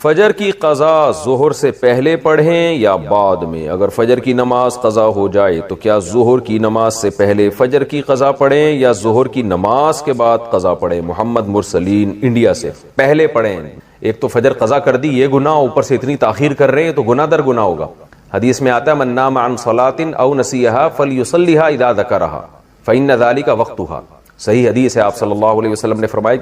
فجر کی قضا ظہر سے پہلے پڑھیں یا بعد میں؟ اگر فجر کی نماز قضا ہو جائے تو کیا ظہر کی نماز سے پہلے فجر کی قضا پڑھیں یا ظہر کی نماز کے بعد قضا پڑھیں؟ محمد مرسلین انڈیا سے۔ پہلے پڑھیں۔ ایک تو فجر قضا کر دی، یہ گناہ، اوپر سے اتنی تاخیر کر رہے ہیں تو گناہ در گناہ ہوگا۔ حدیث میں آتا ہے من نام عن صلاۃ او نسیھا فلیصلیھا اذا ذکرھا فإن ذلک وقتھا۔ صحیح حدیث ہے، آپ صلی اللہ علیہ وسلم نے فرمایا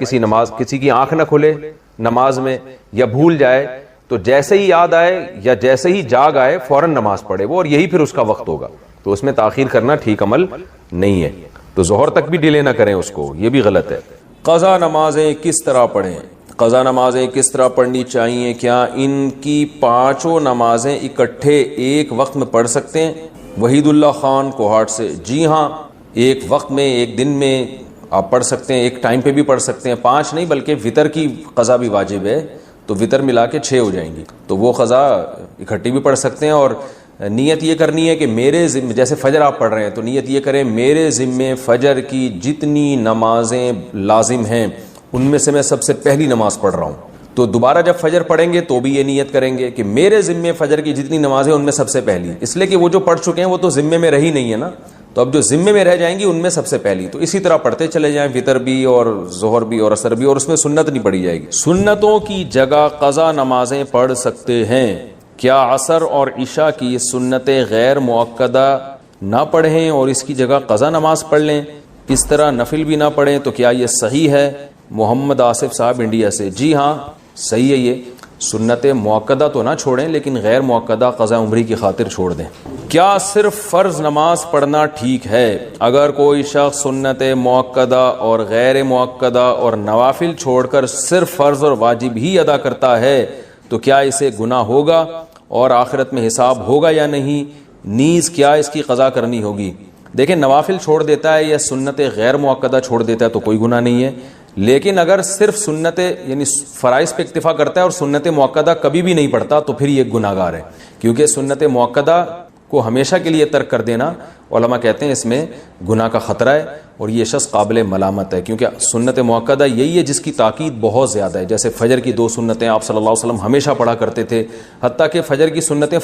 کسی کی آنکھ نہ کھلے نماز میں یا بھول جائے تو جیسے ہی یاد آئے یا جیسے ہی جاگ آئے فوراً نماز پڑھے وہ، اور یہی پھر اس کا وقت ہوگا۔ تو اس میں تاخیر کرنا ٹھیک عمل نہیں ہے، تو ظہر تک بھی ڈیلے نہ کریں اس کو، یہ بھی غلط ہے۔ قضا نمازیں کس طرح پڑھیں؟ قضا نمازیں کس طرح پڑھنی چاہیے؟ کیا ان کی پانچوں نمازیں اکٹھے ایک وقت میں پڑھ سکتے ہیں؟ وحید اللہ خان کوہاٹ سے۔ جی ہاں، ایک وقت میں، ایک دن میں آپ پڑھ سکتے ہیں، ایک ٹائم پہ بھی پڑھ سکتے ہیں۔ 5 نہیں بلکہ وطر کی قضا بھی واجب ہے، تو وطر ملا کے 6 ہو جائیں گی، تو وہ قضا اکٹھی بھی پڑھ سکتے ہیں۔ اور نیت یہ کرنی ہے کہ میرے ذمہ، جیسے فجر آپ پڑھ رہے ہیں تو نیت یہ کریں میرے ذمے فجر کی جتنی نمازیں لازم ہیں ان میں سے میں سب سے پہلی نماز پڑھ رہا ہوں۔ تو دوبارہ جب فجر پڑھیں گے تو بھی یہ نیت کریں گے کہ میرے ذمے فجر کی جتنی نمازیں ان میں سب سے پہلی، اس لیے کہ وہ جو پڑھ چکے ہیں وہ تو ذمے میں رہی نہیں ہے نا، تو اب جو ذمے میں رہ جائیں گی ان میں سب سے پہلی۔ تو اسی طرح پڑھتے چلے جائیں، وطر بھی اور ظہر بھی اور عصر بھی، اور اس میں سنت نہیں پڑھی جائے گی۔ سنتوں کی جگہ قضا نمازیں پڑھ سکتے ہیں، کیا عصر اور عشاء کی سنتیں غیر مؤکدہ نہ پڑھیں اور اس کی جگہ قضا نماز پڑھ لیں؟ اس طرح نفل بھی نہ پڑھیں تو کیا یہ صحیح ہے؟ محمد آصف صاحب انڈیا سے۔ جی ہاں صحیح ہے، یہ سنت مؤکدہ تو نہ چھوڑیں لیکن غیر مؤکدہ قضا عمری کی خاطر چھوڑ دیں۔ کیا صرف فرض نماز پڑھنا ٹھیک ہے؟ اگر کوئی شخص سنت مؤکدہ اور غیر مؤکدہ اور نوافل چھوڑ کر صرف فرض اور واجب ہی ادا کرتا ہے تو کیا اسے گناہ ہوگا اور آخرت میں حساب ہوگا یا نہیں؟ نیز کیا اس کی قضا کرنی ہوگی؟ دیکھیں، نوافل چھوڑ دیتا ہے یا سنت غیر مؤکدہ چھوڑ دیتا ہے تو کوئی گناہ نہیں ہے، لیکن اگر صرف سنت یعنی فرائض پہ اکتفا کرتا ہے اور سنت مؤکدہ کبھی بھی نہیں پڑھتا تو پھر یہ گناہ گار ہے، کیونکہ سنت مؤکدہ کو ہمیشہ کے لیے ترک کر دینا علماء کہتے ہیں اس میں گناہ کا خطرہ ہے اور یہ شخص قابل ملامت ہے، کیونکہ سنت مؤکدہ یہی ہے جس کی تاکید بہت زیادہ ہے۔ جیسے فجر کی 2 سنتیں آپ صلی اللہ علیہ وسلم ہمیشہ پڑھا کرتے تھے، حتیٰ کہ فجر کی سنتیں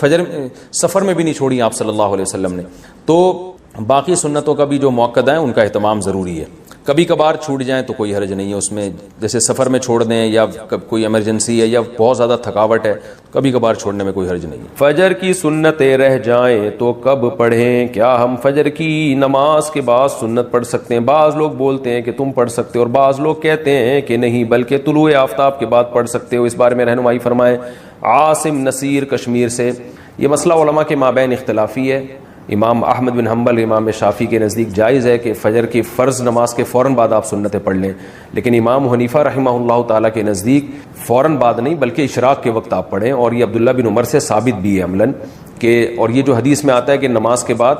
سفر میں بھی نہیں چھوڑی آپ صلی اللہ علیہ وسلم نے۔ تو باقی سنتوں کا بھی جو مؤکدہ ہیں ان کا اہتمام ضروری ہے، کبھی کبھار چھوٹ جائیں تو کوئی حرج نہیں ہے اس میں، جیسے سفر میں چھوڑ دیں یا کوئی ایمرجنسی ہے یا بہت زیادہ تھکاوٹ ہے، کبھی کبھار چھوڑنے میں کوئی حرج نہیں ہے۔ فجر کی سنتیں رہ جائیں تو کب پڑھیں؟ کیا ہم فجر کی نماز کے بعد سنت پڑھ سکتے ہیں؟ بعض لوگ بولتے ہیں کہ تم پڑھ سکتے ہو اور بعض لوگ کہتے ہیں کہ نہیں بلکہ طلوع آفتاب کے بعد پڑھ سکتے ہو، اس بارے میں رہنمائی فرمائیں۔ عاصم نصیر کشمیر سے۔ یہ مسئلہ علماء کے مابین اختلافی ہے۔ امام احمد بن حنبل، امام شافعی کے نزدیک جائز ہے کہ فجر کی فرض نماز کے فوراً بعد آپ سنتیں پڑھ لیں، لیکن امام حنیفہ رحمہ اللہ تعالیٰ کے نزدیک فوراً بعد نہیں بلکہ اشراق کے وقت آپ پڑھیں، اور یہ عبداللہ بن عمر سے ثابت بھی ہے عملاً کہ، اور یہ جو حدیث میں آتا ہے کہ نماز کے بعد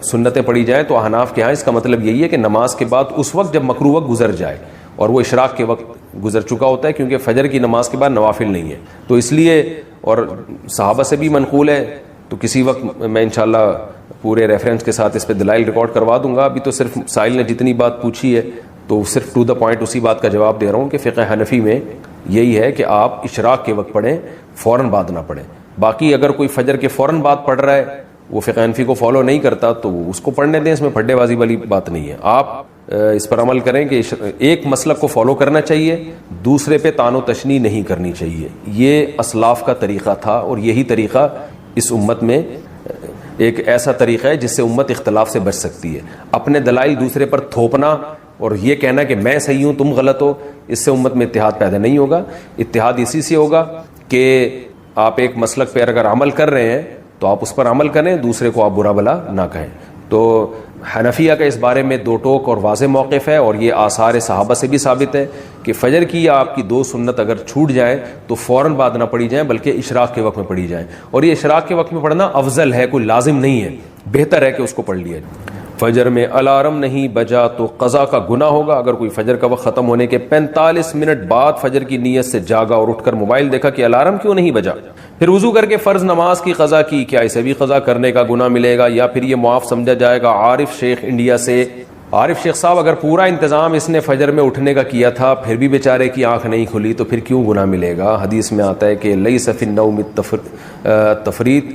سنتیں پڑھی جائیں تو احناف کے ہاں اس کا مطلب یہی ہے کہ نماز کے بعد اس وقت جب مکروہ وقت گزر جائے، اور وہ اشراق کے وقت گزر چکا ہوتا ہے، کیونکہ فجر کی نماز کے بعد نوافل نہیں ہے، تو اس لیے، اور صحابہ سے بھی منقول ہے، تو کسی وقت میں انشاءاللہ پورے ریفرنس کے ساتھ اس پہ دلائل ریکارڈ کروا دوں گا۔ ابھی تو صرف سائل نے جتنی بات پوچھی ہے تو صرف ٹو دا پوائنٹ اسی بات کا جواب دے رہا ہوں کہ فقہ حنفی میں یہی ہے کہ آپ اشراق کے وقت پڑھیں، فوراً بعد نہ پڑھیں۔ باقی اگر کوئی فجر کے فوراً بعد پڑھ رہا ہے، وہ فقہ حنفی کو فالو نہیں کرتا تو اس کو پڑھنے دیں، اس میں پھڈے بازی والی بات نہیں ہے۔ آپ اس پر عمل کریں کہ ایک مسلک کو فالو کرنا چاہیے، دوسرے پہ طعن و تشنیع نہیں کرنی چاہیے۔ یہ اسلاف کا طریقہ تھا اور یہی طریقہ اس امت میں ایک ایسا طریقہ ہے جس سے امت اختلاف سے بچ سکتی ہے۔ اپنے دلائل دوسرے پر تھوپنا اور یہ کہنا کہ میں صحیح ہوں تم غلط ہو، اس سے امت میں اتحاد پیدا نہیں ہوگا۔ اتحاد اسی سے ہوگا کہ آپ ایک مسلک پہ اگر عمل کر رہے ہیں تو آپ اس پر عمل کریں، دوسرے کو آپ برا بھلا نہ کہیں۔ تو حنفیہ کا اس بارے میں 2 ٹوک اور واضح موقف ہے، اور یہ آثار صحابہ سے بھی ثابت ہے کہ فجر کی یا آپ کی 2 سنت اگر چھوٹ جائیں تو فوراً بعد نہ پڑھی جائیں بلکہ اشراق کے وقت میں پڑھی جائیں، اور یہ اشراق کے وقت میں پڑھنا افضل ہے، کوئی لازم نہیں ہے، بہتر ہے کہ اس کو پڑھ لیا جائے۔ فجر میں الارم نہیں بجا تو قضا کا گناہ ہوگا؟ اگر کوئی فجر کا وقت ختم ہونے کے 45 منٹ بعد فجر کی نیت سے جاگا اور اٹھ کر موبائل دیکھا کہ الارم کیوں نہیں بجا، پھر وضو کر کے فرض نماز کی قضا کی، کیا اسے بھی قضا کرنے کا گناہ ملے گا یا پھر یہ معاف سمجھا جائے گا؟ عارف شیخ انڈیا سے۔ عارف شیخ صاحب اگر پورا انتظام اس نے فجر میں اٹھنے کا کیا تھا پھر بھی بیچارے کی آنکھ نہیں کھلی تو پھر کیوں گناہ ملے گا؟ حدیث میں آتا ہے کہ لیس فی النوم التفریط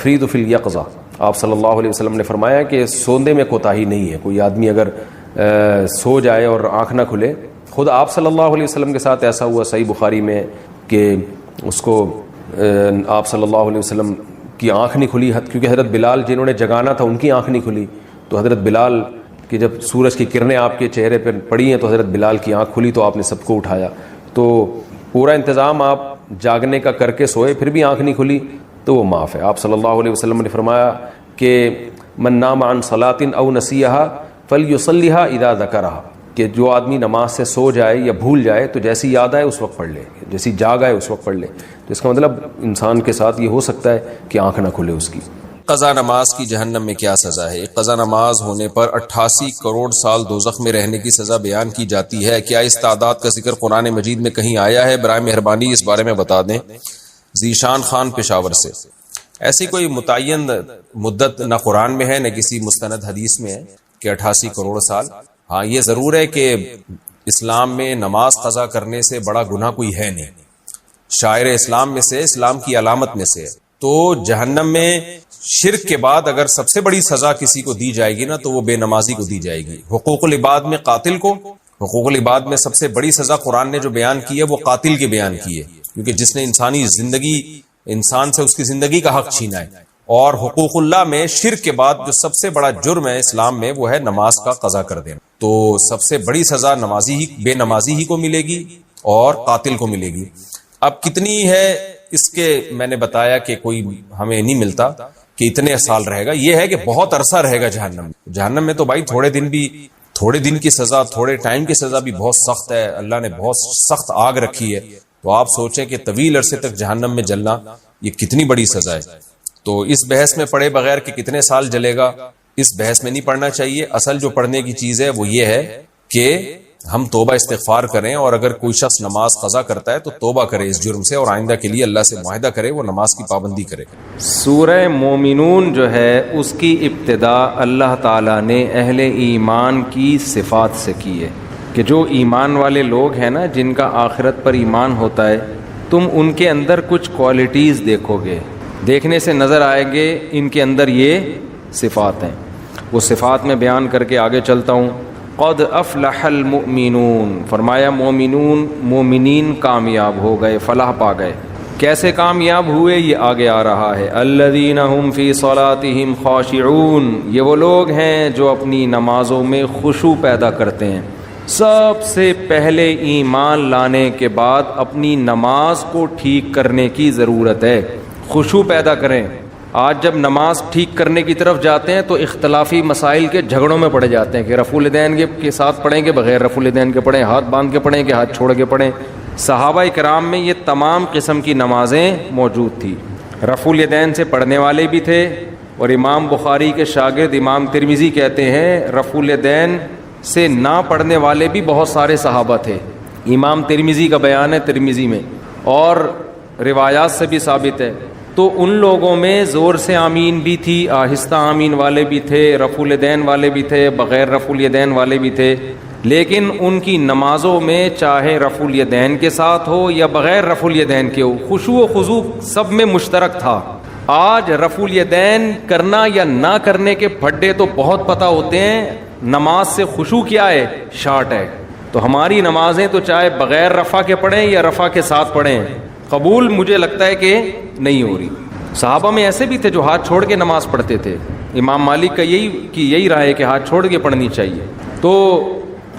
فی الیقظہ. آپ صلی اللہ علیہ وسلم نے فرمایا کہ سوندے میں کوتاہی نہیں ہے. کوئی آدمی اگر سو جائے اور آنکھ نہ کھلے، خود آپ صلی اللہ علیہ وسلم کے ساتھ ایسا ہوا صحیح بخاری میں کہ اس کو آپ صلی اللہ علیہ وسلم کی آنکھ نہیں کھلی، کیونکہ حضرت بلال جنہوں نے جگانا تھا ان کی آنکھ نہیں کھلی، تو حضرت بلال کہ جب سورج کی کرنیں آپ کے چہرے پر پڑی ہیں تو حضرت بلال کی آنکھ کھلی تو آپ نے سب کو اٹھایا. تو پورا انتظام آپ جاگنے کا کر کے سوئے پھر بھی آنکھ نہیں کھلی تو وہ معاف ہے. آپ صلی اللہ علیہ وسلم نے فرمایا کہ من نام عن صلاۃ او نسیھا فلیصلیھا اذا ذکرھا، کہ جو آدمی نماز سے سو جائے یا بھول جائے تو جیسی یاد آئے اس وقت پڑھ لے، جیسی جاگ آئے اس وقت پڑھ لے. تو اس کا مطلب انسان کے ساتھ یہ ہو سکتا ہے کہ آنکھ نہ کھلے اس کی. قضا نماز کی جہنم میں کیا سزا ہے؟ ایک قضا نماز ہونے پر 88 کروڑ سال دوزخ میں رہنے کی سزا بیان کی جاتی ہے. کیا اس تعداد کا ذکر قرآن مجید میں کہیں آیا ہے؟ برائے مہربانی اس بارے میں بتا دیں. ذیشان خان پشاور سے. ایسی کوئی متعین مدت نہ قرآن میں ہے نہ کسی مستند حدیث میں ہے کہ 88 کروڑ سال. ہاں یہ ضرور ہے کہ اسلام میں نماز قضا کرنے سے بڑا گناہ کوئی ہے نہیں. شاعر اسلام میں سے، اسلام کی علامت میں سے. تو جہنم میں شرک کے بعد اگر سب سے بڑی سزا کسی کو دی جائے گی نا تو وہ بے نمازی کو دی جائے گی. حقوق العباد میں قاتل کو، حقوق العباد میں سب سے بڑی سزا قرآن نے جو بیان کی ہے وہ قاتل کے بیان کی ہے، کیونکہ جس نے انسانی زندگی، انسان سے اس کی زندگی کا حق چھینا ہے. اور حقوق اللہ میں شرک کے بعد جو سب سے بڑا جرم ہے اسلام میں وہ ہے نماز کا قضا کر دینا. تو سب سے بڑی سزا نمازی ہی، بے نمازی ہی کو ملے گی اور قاتل کو ملے گی. اب کتنی ہے اس کے میں نے بتایا کہ کوئی ہمیں نہیں ملتا کہ اتنے سال رہے گا. یہ ہے کہ بہت عرصہ رہے گا جہنم. جہنم میں تو بھائی تھوڑے دن کی سزا، تھوڑے ٹائم کی سزا بھی بہت سخت ہے. اللہ نے بہت سخت آگ رکھی ہے. تو آپ سوچیں کہ طویل عرصے تک جہنم میں جلنا یہ کتنی بڑی سزا ہے. تو اس بحث میں پڑھے بغیر کہ کتنے سال جلے گا، اس بحث میں نہیں پڑھنا چاہیے. اصل جو پڑھنے کی چیز ہے وہ یہ ہے کہ ہم توبہ استغفار کریں، اور اگر کوئی شخص نماز قضا کرتا ہے تو توبہ کرے اس جرم سے، اور آئندہ کے لیے اللہ سے معاہدہ کرے وہ نماز کی پابندی کرے. سورہ مومنون جو ہے اس کی ابتدا اللہ تعالیٰ نے اہل ایمان کی صفات سے کی ہے کہ جو ایمان والے لوگ ہیں نا، جن کا آخرت پر ایمان ہوتا ہے، تم ان کے اندر کچھ کوالٹیز دیکھو گے، دیکھنے سے نظر آئے گے ان کے اندر یہ صفات ہیں. وہ صفات میں بیان کر کے آگے چلتا ہوں. قد افلح المؤمنون، فرمایا مومنین کامیاب ہو گئے، فلاح پا گئے. کیسے کامیاب ہوئے یہ آگے آ رہا ہے. الذین هم فی صلاتهم خاشعون، یہ وہ لوگ ہیں جو اپنی نمازوں میں خشوع پیدا کرتے ہیں. سب سے پہلے ایمان لانے کے بعد اپنی نماز کو ٹھیک کرنے کی ضرورت ہے. خشوع پیدا کریں. آج جب نماز ٹھیک کرنے کی طرف جاتے ہیں تو اختلافی مسائل کے جھگڑوں میں پڑے جاتے ہیں کہ رفع الیدین کے ساتھ پڑھیں کہ بغیر رفع الیدین کے پڑھیں، ہاتھ باندھ کے پڑھیں کہ ہاتھ چھوڑ کے پڑھیں. صحابہ کرام میں یہ تمام قسم کی نمازیں موجود تھی. رفع الیدین سے پڑھنے والے بھی تھے، اور امام بخاری کے شاگرد امام ترمذی کہتے ہیں رفع الیدین سے نہ پڑھنے والے بھی بہت سارے صحابہ تھے. امام ترمذی کا بیان ہے ترمذی میں، اور روایات سے بھی ثابت ہے. تو ان لوگوں میں زور سے آمین بھی تھی، آہستہ آمین والے بھی تھے، رفع الیدین والے بھی تھے، بغیر رفع الیدین والے بھی تھے. لیکن ان کی نمازوں میں چاہے رفع الیدین کے ساتھ ہو یا بغیر رفع الیدین کے ہو، خشوع و خضوع سب میں مشترک تھا. آج رفع الیدین کرنا یا نہ کرنے کے پھڈے تو بہت پتہ ہوتے ہیں، نماز سے خشوع کیا ہے؟ شارٹ ہے. تو ہماری نمازیں تو چاہے بغیر رفع کے پڑھیں یا رفع کے ساتھ پڑھیں، قبول مجھے لگتا ہے کہ نہیں ہو رہی. صحابہ میں ایسے بھی تھے جو ہاتھ چھوڑ کے نماز پڑھتے تھے. امام مالک کا یہی رائے ہے کہ ہاتھ چھوڑ کے پڑھنی چاہیے. تو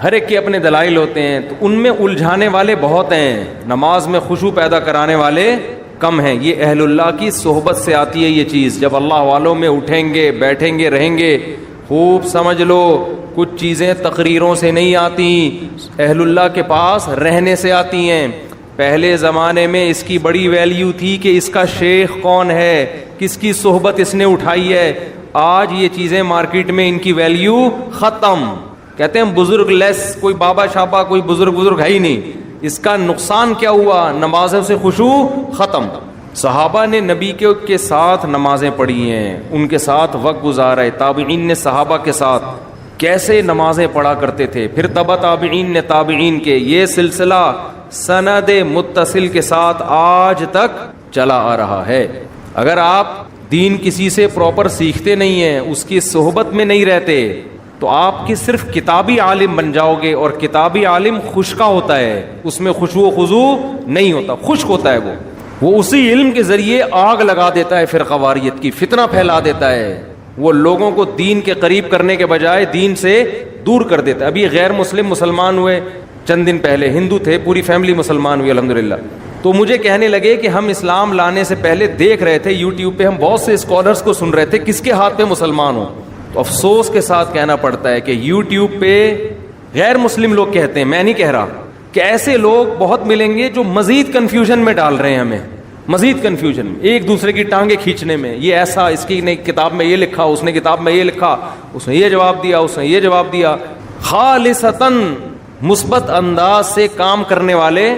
ہر ایک کے اپنے دلائل ہوتے ہیں. تو ان میں الجھانے والے بہت ہیں، نماز میں خشوع پیدا کرانے والے کم ہیں. یہ اہل اللہ کی صحبت سے آتی ہے یہ چیز. جب اللہ والوں میں اٹھیں گے، بیٹھیں گے، رہیں گے، خوب سمجھ لو کچھ چیزیں تقریروں سے نہیں آتی، اہل اللہ کے پاس رہنے سے آتی ہیں. پہلے زمانے میں اس کی بڑی ویلیو تھی کہ اس کا شیخ کون ہے، کس کی صحبت اس نے اٹھائی ہے. آج یہ چیزیں مارکیٹ میں ان کی ویلیو ختم. کہتے ہیں بزرگ لیس، کوئی بابا شابا کوئی بزرگ ہے ہی نہیں. اس کا نقصان کیا ہوا؟ نمازوں سے خشوع ختم. صحابہ نے نبی کے ساتھ نمازیں پڑھی ہیں، ان کے ساتھ وقت گزارا ہے. تابعین نے صحابہ کے ساتھ کیسے نمازیں پڑھا کرتے تھے. پھر تبع تابعین نے تابعین کے, یہ سلسلہ سند متصل کے ساتھ آج تک چلا آ رہا ہے. اگر آپ دین کسی سے پراپر سیکھتے نہیں ہیں, اس کی صحبت میں نہیں رہتے, تو آپ کی صرف کتابی عالم بن جاؤ گے, اور کتابی عالم خشکا ہوتا ہے, اس میں خشوع و خضوع نہیں ہوتا, خشک ہوتا ہے. وہ اسی علم کے ذریعے آگ لگا دیتا ہے فرقہ واریت کی, فتنہ پھیلا دیتا ہے, وہ لوگوں کو دین کے قریب کرنے کے بجائے دین سے دور کر دیتا ہے. ابھی غیر مسلم مسلمان ہوئے چند دن پہلے, ہندو تھے, پوری فیملی مسلمان ہوئی الحمدللہ. تو مجھے کہنے لگے کہ ہم اسلام لانے سے پہلے دیکھ رہے تھے یوٹیوب پہ, ہم بہت سے اسکالرس کو سن رہے تھے کس کے ہاتھ پہ مسلمان ہوں. تو افسوس کے ساتھ کہنا پڑتا ہے کہ یوٹیوب پہ غیر مسلم لوگ کہتے ہیں, میں نہیں کہہ رہا, کہ ایسے لوگ بہت ملیں گے جو مزید کنفیوژن میں ڈال رہے ہیں ہمیں, مزید کنفیوژن, ایک دوسرے کی ٹانگیں کھینچنے میں. یہ ایسا, اس کی نے کتاب میں یہ لکھا, اس نے کتاب میں یہ لکھا, اس نے یہ جواب دیا, اس نے یہ جواب دیا. خالصتاً مثبت انداز سے کام کرنے والے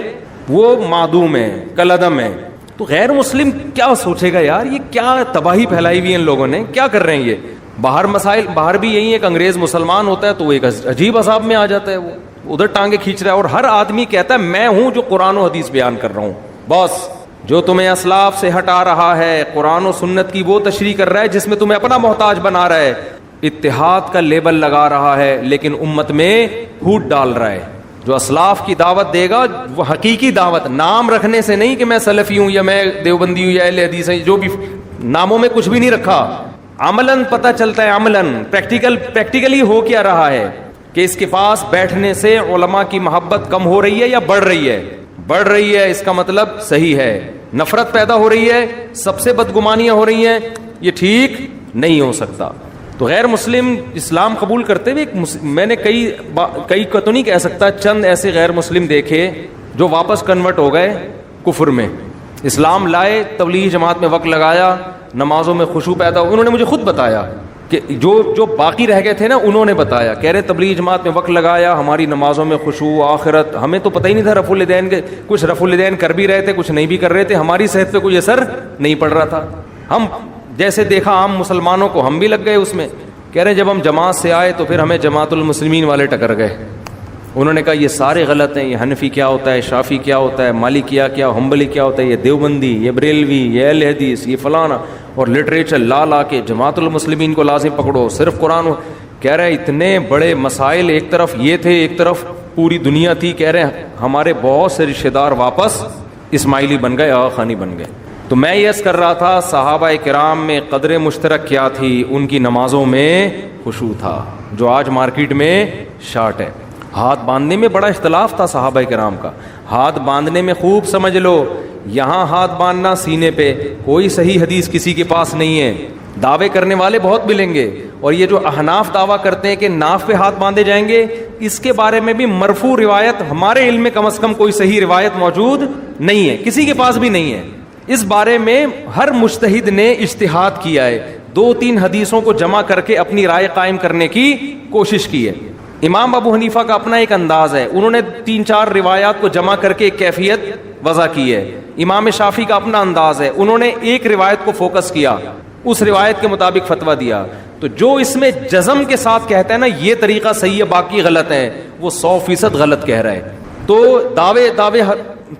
وہ معدوم ہیں, کالعدم ہیں. تو غیر مسلم کیا سوچے گا یار, یہ کیا تباہی پھیلائی ہوئی ان لوگوں نے, کیا کر رہے ہیں یہ. باہر مسائل, باہر بھی یہی ہے کہ انگریز مسلمان ہوتا ہے تو وہ ایک عجیب عذاب میں آ جاتا ہے, وہ ادھر ٹانگیں کھینچ رہا ہے, اور ہر آدمی کہتا ہے میں ہوں جو قرآن و حدیث بیان کر رہا ہوں. بس جو تمہیں اسلاف سے ہٹا رہا ہے, قرآن و سنت کی وہ تشریح کر رہا ہے جس میں تمہیں اپنا محتاج بنا رہا ہے, اتحاد کا لیبل لگا رہا ہے, لیکن امت میں پھوٹ ڈال رہا ہے. جو اسلاف کی دعوت دے گا وہ حقیقی دعوت, نام رکھنے سے نہیں کہ میں سلفی ہوں یا میں دیوبندی ہوں یا اہل حدیث ہوں, جو بھی ناموں میں کچھ بھی نہیں رکھا, عملاً پتہ چلتا ہے, عملاً پریکٹیکلی ہو کیا رہا ہے کہ اس کے پاس بیٹھنے سے علماء کی محبت کم ہو رہی ہے یا بڑھ رہی ہے. بڑھ رہی ہے, اس کا مطلب صحیح ہے. نفرت پیدا ہو رہی ہے, سب سے بدگمانیاں ہو رہی ہیں, یہ ٹھیک نہیں ہو سکتا. تو غیر مسلم اسلام قبول کرتے ہوئے میں نے کئی کو تو نہیں کہہ سکتا, چند ایسے غیر مسلم دیکھے جو واپس کنورٹ ہو گئے کفر میں. اسلام لائے, تبلیغ جماعت میں وقت لگایا, نمازوں میں خشوع پیدا ہو. انہوں نے مجھے خود بتایا کہ جو باقی رہ گئے تھے نا, انہوں نے بتایا, کہہ رہے تبلیغ جماعت میں وقت لگایا, ہماری نمازوں میں خشوع, آخرت, ہمیں تو پتہ ہی نہیں تھا رفع الیدین کے, کچھ رفع الیدین کر بھی رہے تھے, کچھ نہیں بھی کر رہے تھے, ہماری صحت پہ کوئی اثر نہیں پڑ رہا تھا. ہم جیسے دیکھا عام مسلمانوں کو, ہم بھی لگ گئے اس میں. کہہ رہے جب ہم جماعت سے آئے تو پھر ہمیں جماعت المسلمین والے ٹکر گئے. انہوں نے کہا یہ سارے غلط ہیں, یہ حنفی کیا ہوتا ہے, شافی کیا ہوتا ہے, مالکیہ کیا, حنبلی کیا ہوتا ہے, یہ دیوبندی, یہ بریلوی, یہ اہل حدیث, یہ فلانا, اور لٹریچر لا کے جماعت المسلمین کو لازم پکڑو, صرف قرآن. کہہ رہے اتنے بڑے مسائل, ایک طرف یہ تھے, ایک طرف پوری دنیا تھی. کہہ رہے ہمارے بہت سے رشتہ دار واپس اسماعیلی بن گئے, آغا خانی بن گئے. تو میں یس کر رہا تھا صحابہ کرام میں قدر مشترک کیا تھی, ان کی نمازوں میں خشوع تھا, جو آج مارکیٹ میں شارٹ ہے. ہاتھ باندھنے میں بڑا اختلاف تھا صحابہ کرام کا, ہاتھ باندھنے میں خوب سمجھ لو, یہاں ہاتھ باندھنا سینے پہ, کوئی صحیح حدیث کسی کے پاس نہیں ہے. دعوے کرنے والے بہت ملیں گے, اور یہ جو احناف دعویٰ کرتے ہیں کہ ناف پہ ہاتھ باندھے جائیں گے, اس کے بارے میں بھی مرفوع روایت ہمارے علم میں کم از کم کوئی صحیح روایت موجود نہیں ہے, کسی کے پاس بھی نہیں ہے. اس بارے میں ہر مجتہد نے اجتہاد کیا ہے, 2-3 حدیثوں کو جمع کر کے اپنی رائے قائم کرنے کی کوشش کی ہے. امام ابو حنیفہ کا اپنا ایک انداز ہے, انہوں نے 3-4 روایات کو جمع کر کے ایک کیفیت وضع کی ہے. امام شافعی کا اپنا انداز ہے, انہوں نے ایک روایت کو فوکس کیا, اس روایت کے مطابق فتویٰ دیا. تو جو اس میں جزم کے ساتھ کہتا ہے نا یہ طریقہ صحیح ہے باقی غلط ہے, وہ 100% غلط کہہ رہا ہے. تو دعوے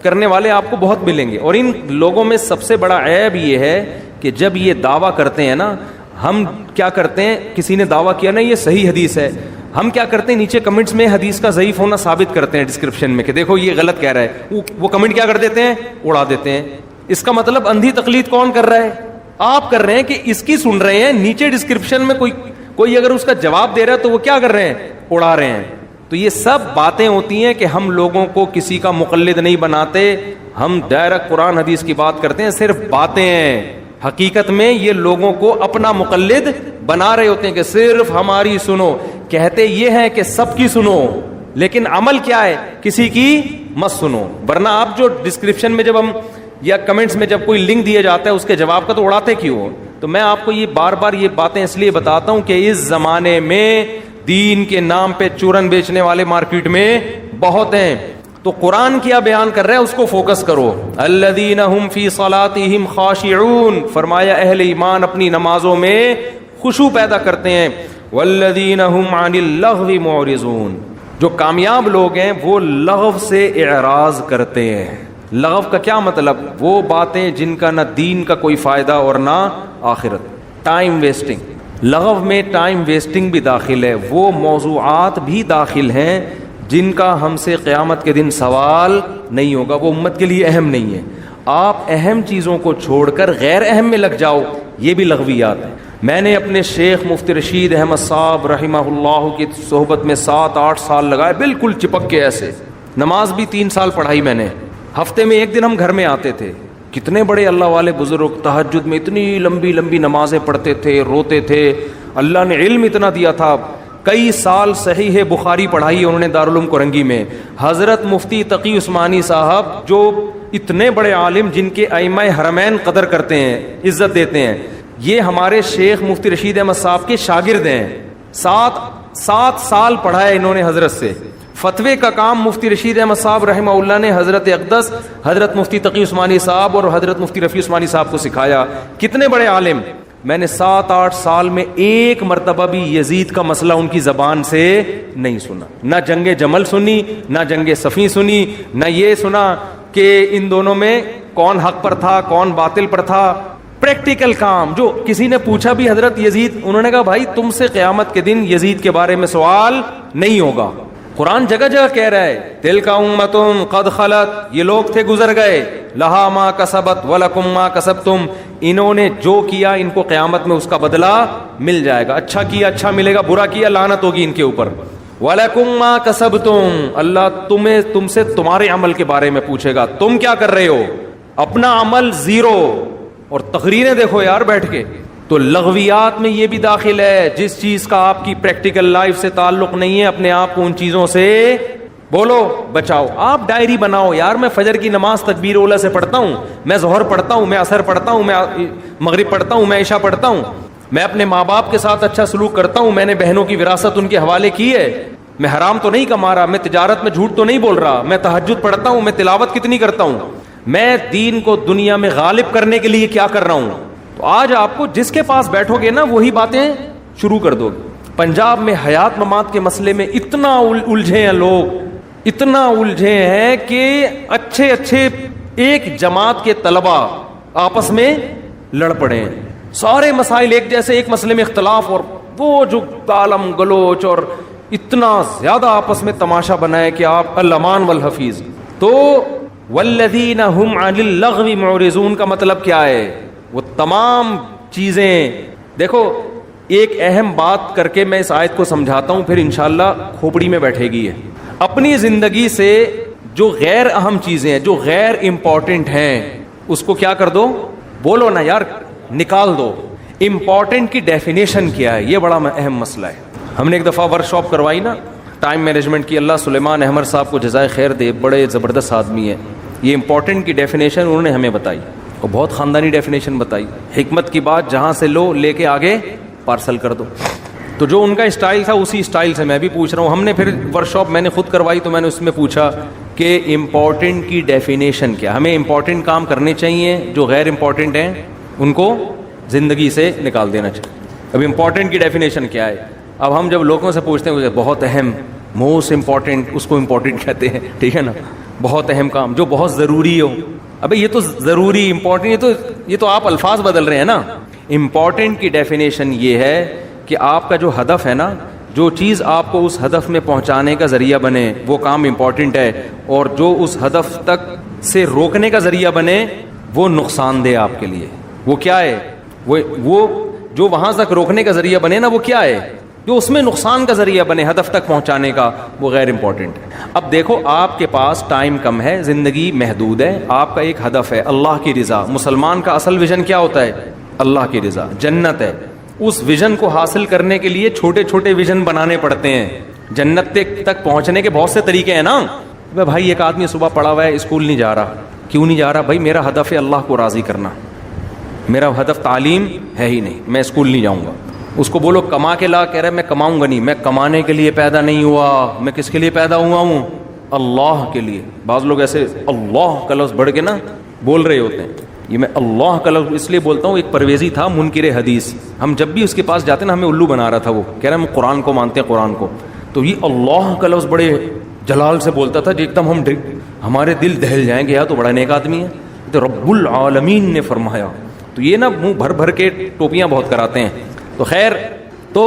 کرنے والے آپ کو بہت ملیں گے, اور ان لوگوں میں سب سے بڑا عیب یہ ہے کہ جب یہ دعویٰ کرتے ہیں نا, ہم کیا کرتے ہیں, کسی نے دعویٰ کیا نا یہ صحیح حدیث ہے, ہم کیا کرتے ہیں نیچے کمنٹس میں حدیث کا ضعیف ہونا ثابت کرتے ہیں ڈسکرپشن میں کہ دیکھو یہ غلط کہہ رہا ہے. وہ کمنٹ کیا کر دیتے ہیں, اڑا دیتے ہیں. اس کا مطلب اندھی تقلید کون کر رہا ہے, آپ کر رہے ہیں کہ اس کی سن رہے ہیں, نیچے ڈسکرپشن میں کوئی اگر اس کا جواب دے رہا ہے تو وہ کیا کر رہے ہیں, اڑا رہے ہیں. تو یہ سب باتیں ہوتی ہیں کہ ہم لوگوں کو کسی کا مقلد نہیں بناتے, ہم ڈائریکٹ قرآن حدیث کی بات کرتے ہیں, صرف باتیں ہیں. حقیقت میں یہ لوگوں کو اپنا مقلد بنا رہے ہوتے ہیں کہ صرف ہماری سنو. کہتے یہ ہیں کہ سب کی سنو, لیکن عمل کیا ہے, کسی کی مت سنو. ورنہ آپ جو ڈسکرپشن میں جب ہم یا کمنٹس میں جب کوئی لنک دیا جاتا ہے اس کے جواب کا تو اڑاتے کیوں. تو میں آپ کو یہ بار بار یہ باتیں اس لیے بتاتا ہوں کہ اس زمانے میں دین کے نام پہ چورن بیچنے والے مارکیٹ میں بہت ہیں. تو قرآن کیا بیان کر رہا ہے اس کو فوکس کرو. الذین هم فی صلاتہم خاشعون, فرمایا اہل ایمان اپنی نمازوں میں خشوع پیدا کرتے ہیں. والذین هم عن اللغو معرضون. جو کامیاب لوگ ہیں وہ لغو سے اعراض کرتے ہیں. لغو کا کیا مطلب؟ وہ باتیں جن کا نہ دین کا کوئی فائدہ اور نہ آخرت. Time wasting. لغو میں ٹائم ویسٹنگ بھی داخل ہے. وہ موضوعات بھی داخل ہیں جن کا ہم سے قیامت کے دن سوال نہیں ہوگا. وہ امت کے لیے اہم نہیں ہے. آپ اہم چیزوں کو چھوڑ کر غیر اہم میں لگ جاؤ, یہ بھی لغویات ہیں. میں نے اپنے شیخ مفتی رشید احمد صاحب رحمہ اللہ کی صحبت میں 7-8 سال لگائے, بالکل چپک کے ایسے. نماز بھی 3 سال پڑھائی میں نے. ہفتے میں 1 دن ہم گھر میں آتے تھے. کتنے بڑے اللہ والے بزرگ تہجد میں اتنی لمبی لمبی نمازیں پڑھتے تھے, روتے تھے. اللہ نے علم اتنا دیا تھا. کئی سال صحیح بخاری پڑھائی انہوں نے دارالعلوم کرنگی میں. حضرت مفتی تقی عثمانی صاحب جو اتنے بڑے عالم جن کے ائمہ حرمین قدر کرتے ہیں, عزت دیتے ہیں, یہ ہمارے شیخ مفتی رشید احمد صاحب کے شاگرد ہیں. 7 سال پڑھا ہے انہوں نے حضرت سے. فتوے کا کام مفتی رشید احمد صاحب رحمہ اللہ نے حضرت اقدس, حضرت مفتی تقی عثمانی صاحب اور حضرت مفتی رفیع عثمانی صاحب کو سکھایا. کتنے بڑے عالم. میں نے 7-8 سال میں ایک مرتبہ بھی یزید کا مسئلہ ان کی زبان سے نہیں سنا. نہ جنگ جمل سنی, نہ جنگ صفین سنی, نہ یہ سنا کہ ان دونوں میں کون حق پر تھا کون باطل پر تھا. پریکٹیکل کام. جو کسی نے پوچھا بھی حضرت یزید, انہوں نے کہا بھائی تم سے قیامت کے دن یزید کے بارے میں سوال نہیں ہوگا. قرآن جگہ جگہ کہہ رہا ہے تلک امۃ قد خلت, یہ لوگ تھے گزر گئے, لہا ما کسبت ولکم ما کسبتم, انہوں نے جو کیا ان کو قیامت میں اس کا بدلہ مل جائے گا. اچھا کیا اچھا ملے گا, برا کیا لعنت ہوگی ان کے اوپر. وَلَكُمْ مَا كَسَبْتُمْ, اللہ تم سے تمہارے عمل کے بارے میں پوچھے گا. تم کیا کر رہے ہو؟ اپنا عمل 0, اور تقریریں دیکھو یار بیٹھ کے. تو لغویات میں یہ بھی داخل ہے. جس چیز کا آپ کی پریکٹیکل لائف سے تعلق نہیں ہے, اپنے آپ کو ان چیزوں سے بولو بچاؤ. آپ ڈائری بناؤ یار, میں فجر کی نماز تکبیر اولا سے پڑھتا ہوں, میں ظہر پڑھتا ہوں, میں عصر پڑھتا ہوں, میں مغرب پڑھتا ہوں, میں عشاء پڑھتا ہوں, میں اپنے ماں باپ کے ساتھ اچھا سلوک کرتا ہوں, میں نے بہنوں کی وراثت ان کے حوالے کی ہے, میں حرام تو نہیں کما رہا, میں تجارت میں جھوٹ تو نہیں بول رہا, میں تہجد پڑھتا ہوں, میں تلاوت کتنی کرتا ہوں, میں دین کو دنیا میں غالب کرنے کے لیے کیا کر رہا ہوں. تو آج آپ کو جس کے پاس بیٹھو گے نا وہی باتیں شروع کر دو گے. پنجاب میں حیات ممات کے مسئلے میں اتنا الجھے ہیں لوگ, اتنا الجھے ہیں کہ اچھے ایک جماعت کے طلباء آپس میں لڑ پڑے ہیں. سارے مسائل ایک جیسے, ایک مسئلے میں اختلاف, اور وہ جو گالم گلوچ اور اتنا زیادہ آپس میں تماشا بنائے کہ آپ الامان والحفیظ. تو والذین هم عن اللغو معرضون کا مطلب کیا ہے؟ وہ تمام چیزیں. دیکھو ایک اہم بات کر کے میں اس آیت کو سمجھاتا ہوں, پھر انشاءاللہ کھوپڑی میں بیٹھے گی. ہے اپنی زندگی سے جو غیر اہم چیزیں ہیں, جو غیر امپورٹنٹ ہیں, اس کو کیا کر دو, بولو نا یار, نکال دو. امپورٹنٹ کی ڈیفینیشن کیا ہے, یہ بڑا اہم مسئلہ ہے. ہم نے ایک دفعہ ورکشاپ کروائی نا ٹائم مینجمنٹ کی. اللہ سلیمان احمد صاحب کو جزائے خیر دے, بڑے زبردست آدمی ہیں. یہ امپورٹنٹ کی ڈیفینیشن انہوں نے ہمیں بتائی, اور بہت خاندانی ڈیفینیشن بتائی. حکمت کی بات جہاں سے لو لے کے آگے پارسل کر دو. تو جو ان کا اسٹائل تھا اسی اسٹائل سے میں بھی پوچھ رہا ہوں. ہم نے پھر ورکشاپ میں نے خود کروائی, تو میں نے اس میں پوچھا کہ امپورٹنٹ کی ڈیفینیشن کیا. ہمیں امپورٹنٹ کام کرنے چاہیے, جو غیر امپورٹنٹ ہیں ان کو زندگی سے نکال دینا چاہیے. اب امپورٹنٹ کی ڈیفینیشن کیا ہے؟ اب ہم جب لوگوں سے پوچھتے ہیں بہت اہم, موسٹ امپورٹنٹ, اس کو امپورٹنٹ کہتے ہیں, ٹھیک ہے نا. بہت اہم کام جو بہت ضروری ہو. ابے یہ تو ضروری امپورٹنٹ, یہ تو آپ الفاظ بدل رہے ہیں نا. امپورٹنٹ کی ڈیفینیشن یہ ہے کہ آپ کا جو ہدف ہے نا, جو چیز آپ کو اس ہدف میں پہنچانے کا ذریعہ بنے وہ کام امپورٹنٹ ہے, اور جو اس ہدف تک سے روکنے کا ذریعہ بنے وہ نقصان دہ آپ کے لیے. وہ کیا ہے؟ وہ جو وہاں تک روکنے کا ذریعہ بنے نا وہ کیا ہے؟ جو اس میں نقصان کا ذریعہ بنے ہدف تک پہنچانے کا, وہ غیر امپورٹنٹ ہے. اب دیکھو آپ کے پاس ٹائم کم ہے, زندگی محدود ہے, آپ کا ایک ہدف ہے اللہ کی رضا. مسلمان کا اصل ویژن کیا ہوتا ہے؟ اللہ کی رضا, جنت ہے. اس ویژن کو حاصل کرنے کے لیے چھوٹے چھوٹے ویژن بنانے پڑتے ہیں. جنت تک پہنچنے کے بہت سے طریقے ہیں نا. بھائی ایک آدمی صبح پڑھا ہوا ہے, اسکول نہیں جا رہا, کیوں نہیں جا رہا؟ بھائی میرا ہدف ہے اللہ کو راضی کرنا, میرا ہدف تعلیم ہے ہی نہیں, میں اسکول نہیں جاؤں گا. اس کو بولو کما کے لا, کہہ رہا ہے میں کماؤں گا نہیں. میں کمانے کے لیے پیدا نہیں ہوا, میں کس کے لیے پیدا ہوا ہوں؟ اللہ کے لیے. بعض لوگ ایسے اللہ کا لفظ بڑھ کے نا بول رہے ہوتے ہیں. یہ میں اللہ کا لفظ اس لیے بولتا ہوں, ایک پرویزی تھا منکر حدیث, ہم جب بھی اس کے پاس جاتے نا ہمیں الو بنا رہا تھا, وہ کہہ رہا ہے ہم قرآن کو مانتے ہیں, قرآن کو. تو یہ اللہ کا لفظ بڑے جلال سے بولتا تھا, ایک دم ہمارے دل دہل جائیں گے, یا تو بڑا نیک آدمی ہے, تو رب العالمین نے فرمایا. تو یہ نا منہ بھر بھر کے ٹوپیاں بہت کراتے ہیں. تو خیر, تو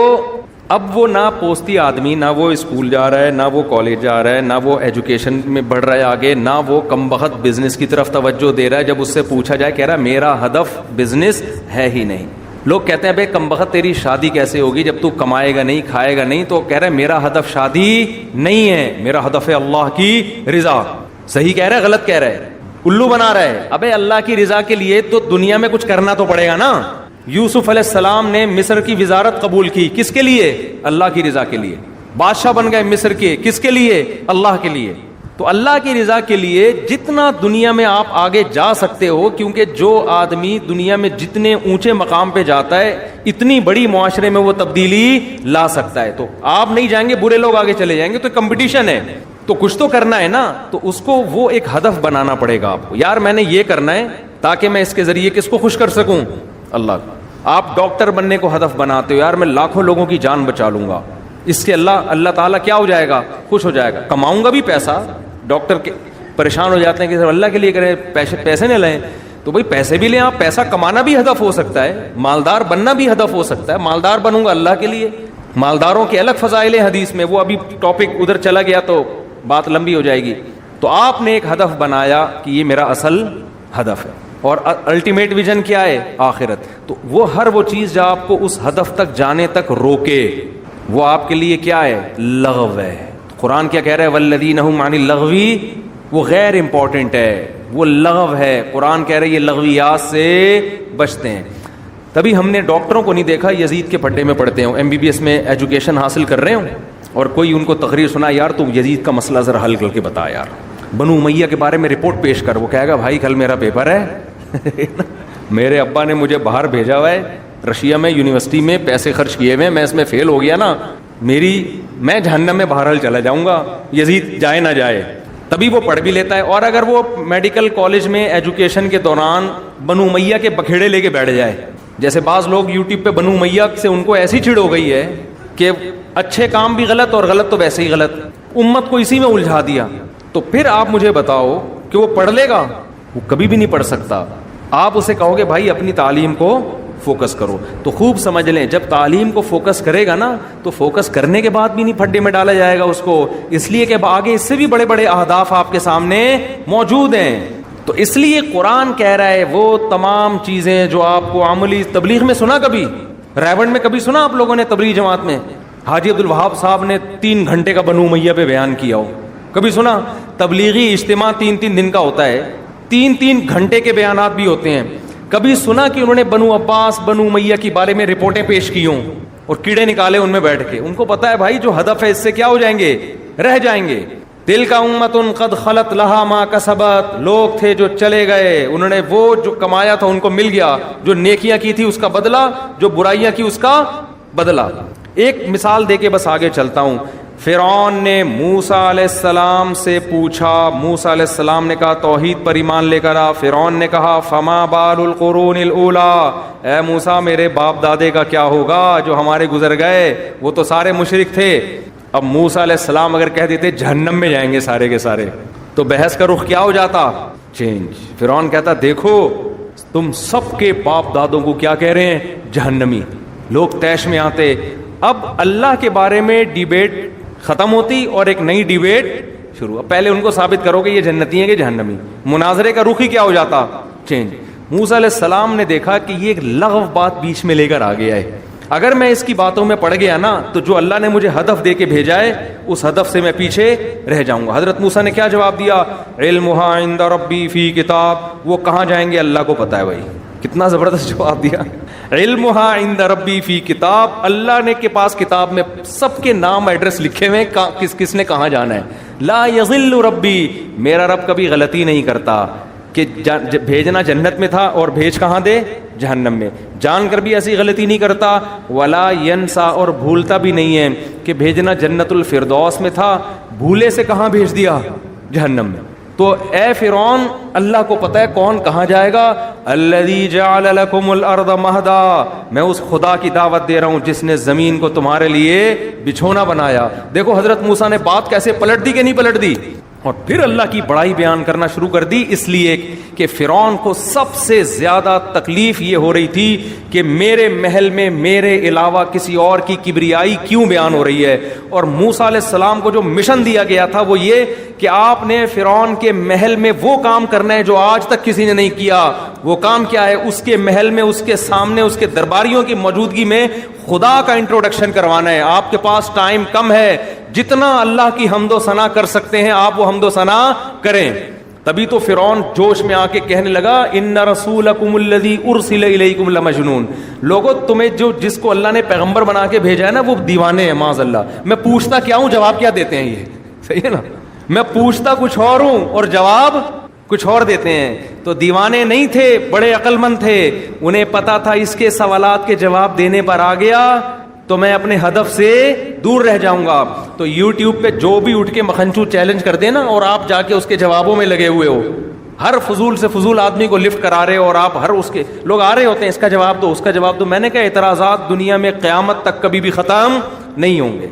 اب وہ نہ پوستی آدمی, نہ وہ اسکول جا رہا ہے, نہ وہ کالج جا رہا ہے, نہ وہ ایجوکیشن میں بڑھ رہا ہے آگے, نہ وہ کم بخت بزنس کی طرف توجہ دے رہا ہے. جب اس سے پوچھا جائے کہہ رہا ہے میرا ہدف بزنس ہے ہی نہیں. لوگ کہتے ہیں بھائی کم بخت تیری شادی کیسے ہوگی جب تو کمائے گا نہیں, کھائے گا نہیں. تو کہہ رہا ہے میرا ہدف شادی نہیں ہے, میرا ہدف ہے اللہ کی رضا. صحیح کہہ رہا ہے غلط کہہ رہا ہے؟ الو بنا رہا ہے. ابے اللہ کی رضا کے لیے تو دنیا میں کچھ کرنا تو پڑے گا نا. یوسف علیہ السلام نے مصر کی وزارت قبول کی, کس کے لیے؟ اللہ کی رضا کے لیے. بادشاہ بن گئے مصر کے, کس کے لیے؟ اللہ کے لیے. تو اللہ کی رضا کے لیے جتنا دنیا میں آپ آگے جا سکتے ہو, کیونکہ جو آدمی دنیا میں جتنے اونچے مقام پہ جاتا ہے اتنی بڑی معاشرے میں وہ تبدیلی لا سکتا ہے. تو آپ نہیں جائیں گے, برے لوگ آگے چلے جائیں گے, تو کمپٹیشن ہے, تو کچھ تو کرنا ہے نا. تو اس کو وہ ایک ہدف بنانا پڑے گا آپ کو, یار میں نے یہ کرنا ہے تاکہ میں اس کے ذریعے کس کو خوش کر سکوں؟ اللہ کو. آپ ڈاکٹر بننے کو ہدف بناتے ہو, یار میں لاکھوں لوگوں کی جان بچا لوں گا, اس کے اللہ تعالیٰ کیا ہو جائے گا؟ خوش ہو جائے گا. کماؤں گا بھی پیسہ. ڈاکٹر کے پریشان ہو جاتے ہیں کہ اللہ کے لیے کریں, پیسے نہ لیں. تو بھائی پیسے بھی لیں آپ, پیسہ کمانا بھی ہدف ہو سکتا ہے, مالدار بننا بھی ہدف ہو سکتا ہے. مالدار بنوں گا اللہ کے لیے. مالداروں کے الگ فضائل حدیث میں, وہ ابھی ٹاپک ادھر چلا گیا تو بات لمبی ہو جائے گی. تو آپ نے ایک ہدف بنایا کہ یہ میرا اصل ہدف ہے, اور الٹیمیٹ ویژن کیا ہے؟ آخرت. تو وہ ہر وہ چیز جو آپ کو اس ہدف تک جانے تک روکے, وہ آپ کے لیے کیا ہے؟ لغو ہے. قرآن کیا کہہ رہا ہے؟ والذین هم عن اللغو, وہ غیر امپورٹنٹ ہے, وہ لغو ہے. قرآن کہہ رہا ہے یہ لغویات سے بچتے ہیں. تبھی ہم نے ڈاکٹروں کو نہیں دیکھا یزید کے پھٹے میں پڑھتے ہوں, MBBS میں ایجوکیشن حاصل کر رہے ہوں, اور کوئی ان کو تقریر سنا, یار تو یزید کا مسئلہ ذرا حل کر کے بتا یار, بنو امیہ کے بارے میں رپورٹ پیش کر. وہ کہے گا بھائی کل میرا پیپر ہے, میرے ابا نے مجھے باہر بھیجا ہوا ہے رشیا میں, یونیورسٹی میں پیسے خرچ کیے ہوئے, میں اس میں فیل ہو گیا نا, میں جہنم میں بہرحال چلا جاؤں گا, یزید جائے نہ جائے. تبھی وہ پڑھ بھی لیتا ہے. اور اگر وہ میڈیکل کالج میں ایجوکیشن کے دوران بنو امیہ کے بکھیڑے لے کے بیٹھ جائے, جیسے بعض لوگ یوٹیوب پہ بنو امیہ سے ان کو ایسی چڑ ہو گئی ہے کہ اچھے کام بھی غلط اور غلط تو ویسے ہی غلط, امت کو اسی میں الجھا دیا, تو پھر آپ مجھے بتاؤ کہ وہ پڑھ لے گا؟ وہ کبھی بھی نہیں پڑھ سکتا. آپ اسے کہو گے بھائی اپنی تعلیم کو فوکس کرو, تو خوب سمجھ لیں جب تعلیم کو فوکس کرے گا نا, تو فوکس کرنے کے بعد بھی نہیں پھڈے میں ڈالا جائے گا اس کو, اس لیے کہ آگے اس سے بھی بڑے بڑے اہداف آپ کے سامنے موجود ہیں. تو اس لیے قرآن کہہ رہا ہے وہ تمام چیزیں جو آپ کو عملی تبلیغ میں سنا, کبھی ریونڈ میں کبھی سنا آپ لوگوں نے تبلیغ جماعت میں حاجی عبدالوہاب صاحب نے 3 گھنٹے کا بنو امیہ پہ بیان کیا ہو؟ کبھی سنا؟ تبلیغی اجتماع 3 دن کا ہوتا ہے, 3 گھنٹے کے بیانات بھی ہوتے ہیں. کبھی سنا کہ انہوں نے بنو عباس بنو امیہ کے بارے میں رپورٹیں پیش کی ہوں اور کیڑے نکالے ان میں بیٹھ کے؟ ان کو پتا ہے بھائی جو ہدف ہے اس سے کیا ہو جائیں گے؟ رہ جائیں گے. تلک امۃ قد خلت لہا ما کسبت, لوگ تھے جو چلے گئے, انہوں نے وہ جو کمایا تھا ان کو مل گیا, جو نیکیاں کی تھی اس کا بدلہ, جو برائیاں کی اس کا بدلہ. ایک مثال دے کے بس آگے چلتا ہوں. فرعون نے موسیٰ علیہ السلام سے پوچھا, موسیٰ علیہ السلام نے کہا توحید پر ایمان لے کر آ. فرعون نے کہا فما بال القرون الاولیٰ, اے موسیٰ میرے باپ دادے کا کیا ہوگا جو ہمارے گزر گئے, وہ تو سارے مشرک تھے. اب موسیٰ علیہ السلام اگر کہہ دیتے جہنم میں جائیں گے سارے کے سارے, تو بحث کا رخ کیا ہو جاتا؟ چینج. فرعون کہتا دیکھو تم سب کے باپ دادوں کو کیا کہہ رہے ہیں؟ جہنمی. لوگ طیش میں آتے. اب اللہ کے بارے میں ڈیبیٹ ختم ہوتی اور ایک نئی ڈیبیٹ شروع. اب پہلے ان کو ثابت کرو کہ یہ جنتی ہیں کہ جہنمی. مناظرے کا رخ ہی کیا ہو جاتا؟ چینج. موسیٰ علیہ السلام نے دیکھا کہ یہ ایک لغو بات بیچ میں لے کر آ گیا ہے, اگر میں اس کی باتوں میں پڑ گیا نا تو جو اللہ نے مجھے ہدف دے کے بھیجا ہے اس ہدف سے میں پیچھے رہ جاؤں گا. حضرت موسیٰ نے کیا جواب دیا؟ علمھا عند ربی فی کتاب. وہ کہاں جائیں گے اللہ کو پتا ہے. بھائی کتنا زبردست جواب دیا. علمھا عند ربی فی کتاب, اللہ نے کے پاس کتاب میں سب کے نام ایڈریس لکھے ہوئے, کس کس نے کہاں جانا ہے. لا یضل ربی, میرا رب کبھی غلطی نہیں کرتا کہ بھیجنا جنت میں تھا اور بھیج کہاں دے؟ جہنم میں. جان کر بھی ایسی غلطی نہیں کرتا. ولا ینسا, اور بھولتا بھی نہیں ہے کہ بھیجنا جنت الفردوس میں تھا, بھولے سے کہاں بھیج دیا؟ جہنم میں. تو اے فرعون اللہ کو پتہ ہے کون کہاں جائے گا. الذی جعل لکم الارض مہدا, میں اس خدا کی دعوت دے رہا ہوں جس نے زمین کو تمہارے لیے بچھونا بنایا. دیکھو حضرت موسیٰ نے بات کیسے پلٹ دی کہ نہیں پلٹ دی, اور پھر اللہ کی بڑائی بیان کرنا شروع کر دی, اس لیے کہ فرعون کو سب سے زیادہ تکلیف یہ ہو رہی تھی کہ میرے محل میں میرے علاوہ کسی اور کی کبریائی کیوں بیان ہو رہی ہے. اور موسیٰ علیہ السلام کو جو مشن دیا گیا تھا وہ یہ کہ آپ نے فرعون کے محل میں وہ کام کرنا ہے جو آج تک کسی نے نہیں کیا. وہ کام کیا ہے؟ اس کے محل میں, اس کے سامنے, اس کے درباریوں کی موجودگی میں خدا کا انٹروڈکشن کروانا ہے. آپ کے پاس ٹائم کم ہے, جتنا اللہ کی حمد و ثنا کر سکتے ہیں آپ وہ حمد و ثنا کریں. تبھی تو فرعون جوش میں آ کے کہنے لگا ان رسولکم الذی ارسل الیکم لمجنون. لوگوں تمہیں جس کو اللہ نے پیغمبر بنا کے بھیجا ہے نا وہ دیوانے ہیں معاذ اللہ. میں پوچھتا کیا ہوں, جواب کیا دیتے ہیں, یہ صحیح ہے نا. میں پوچھتا کچھ اور ہوں اور جواب کچھ اور دیتے ہیں. تو دیوانے نہیں تھے, بڑے عقل مند تھے. انہیں پتا تھا اس کے سوالات کے جواب دینے پر آ گیا تو میں اپنے ہدف سے دور رہ جاؤں گا. تو یوٹیوب پہ جو بھی اٹھ کے مکھنچو چیلنج کر دے نا اور آپ جا کے اس کے جوابوں میں لگے ہوئے ہو, ہر فضول سے فضول آدمی کو لفٹ کرا رہے ہو اور آپ ہر اس کے لوگ آ رہے ہوتے ہیں اس کا جواب دو, اس کا جواب دو. میں نے کہا اعتراضات دنیا میں قیامت تک کبھی بھی ختم نہیں ہوں گے.